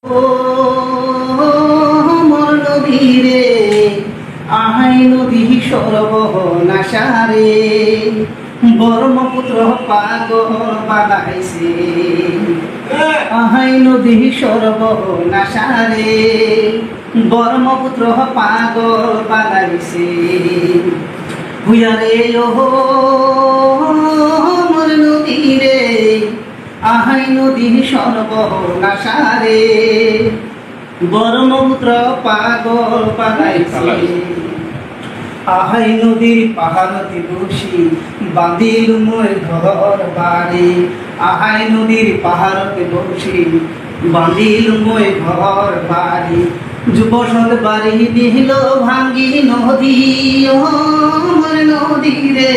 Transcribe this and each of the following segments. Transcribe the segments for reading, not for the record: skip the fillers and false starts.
ও মোর নদী রে, আহাই নদী সর্বনাশারে, ব্রহ্মপুত্র পাগল বানাইছে। আহাই নদী সর্বনাশারে, ব্রহ্মপুত্র পাগল বানাইছে। হুয়ারে ওহো মোর নদী রে, আহাই নদী সর্বনাশারে, ব্রহ্মপুত্র পাগল বানাইছে। আহাই নদীর পাহাড়তে বসি বাঁধিল মই ঘর বাড়ি, আহাই নদীর পাহাড়তে বসি বাঁধিল মই ঘর বাড়ি, যুবসল বাড়ি দিল ভাঙ্গি নদী। ও মোর নদী রে,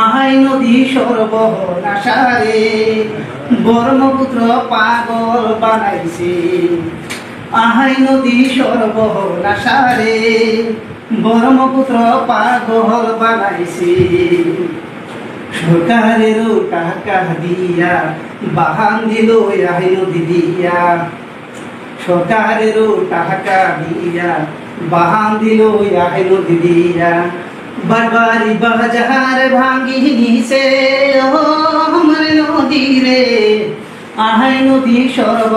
আহাই নদী সর্বনাশারে, ব্রহ্মপুত্র পাগল বানাইছে। আহাই নদী সর্বনাশারে, ব্রহ্মপুত্র পাগল বানাইছে। সরকারেরও টাকা দিয়া বাহান দিল আহাই নদী দিয়া, সরকারেরও টাকা দিয়া বাহান দিল আহাই নদী দিয়া, বারবারি বাজার ভাঙ্গি নিছে। ও আমার নদী রে, আহাই নদী সর্ব